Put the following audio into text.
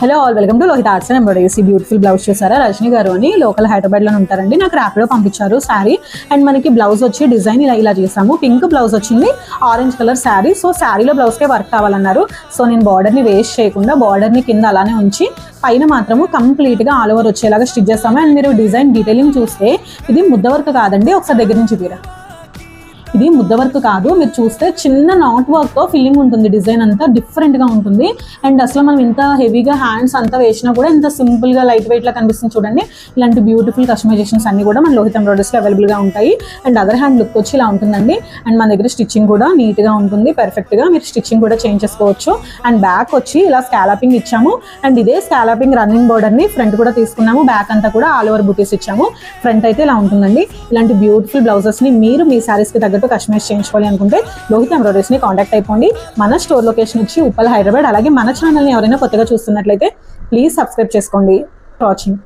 Hello all, welcome to Lohitha arts and embroideries. ఈ beautiful blouse చూసారా, రజనీ గారు అని లోకల్ హైదరాబాద్లో ఉంటారండి. నాకు ర్యాపిడో పంపించారు శారీ. అండ్ మనకి బ్లౌజ్ వచ్చి డిజైన్ ఇలా చేసాము. పింక్ బ్లౌజ్ వచ్చింది, ఆరెంజ్ కలర్ శారీ. సో శారీలో బ్లౌజ్కే వర్క్ కావాలన్నారు. సో నేను బార్డర్ని వేస్ట్ చేయకుండా బార్డర్ని కింద అలానే ఉంచి పైన మాత్రము కంప్లీట్గా ఆల్ ఓవర్ వచ్చేలాగా స్టిచ్ చేస్తాము. అండ్ మీరు డిజైన్ డీటెయిలింగ్ చూస్తే ఇది ముద్ద వర్క్ కాదండి, ఒకసారి దగ్గర నుంచి తీరా. ఇది ముద్ద వర్క్ కాదు, మీరు చూస్తే చిన్న నాట్ వర్క్తో ఫిల్లింగ్ ఉంటుంది. డిజైన్ అంతా డిఫరెంట్గా ఉంటుంది. అండ్ అసలు మనం ఇంత హెవీగా హ్యాండ్స్ అంతా వేసినా కూడా ఇంత సింపుల్గా లైట్ వెయిట్లా కనిపిస్తుంది చూడండి. ఇలాంటి బ్యూటిఫుల్ కస్టమైజేషన్స్ అన్ని కూడా మన లోహిత ఎంబ్రాయిడరీస్లో అవైలబుల్గా ఉంటాయి. అండ్ అదర్ హ్యాండ్ లుక్ వచ్చి ఇలా ఉంటుందండి. అండ్ మన దగ్గర స్టిచ్చింగ్ కూడా నీట్గా ఉంటుంది, పర్ఫెక్ట్గా మీరు స్టిచ్చింగ్ కూడా చేంజ్ చేసుకోవచ్చు. అండ్ బ్యాక్ వచ్చి ఇలా స్కాలపింగ్ ఇచ్చాము. అండ్ ఇదే స్కాలపింగ్ రన్నింగ్ బోర్డర్ని ఫ్రంట్ కూడా తీసుకున్నాము. బ్యాక్ అంతా కూడా ఆల్ ఓవర్ బుటీస్ ఇచ్చాము. ఫ్రంట్ అయితే ఇలా ఉంటుందండి. ఇలాంటి బ్యూటిఫుల్ బ్లౌజెస్ని మీరు మీ శారీస్కి తగ్గట్టు కస్టమైజ్ చేయించుకోవాలి అనుకుంటే లోహిత ఎంబ్రాయిడరీస్ని కాంటాక్ట్ అయిపోండి. మన స్టోర్ లొకేషన్ వచ్చి ఉప్పల్, హైదరాబాద్. అలాగే మన ఛానల్ని ఎవరైనా కొత్తగా చూస్తున్నట్లయితే ప్లీజ్ సబ్స్క్రైబ్ చేసుకోండి. వాచింగ్.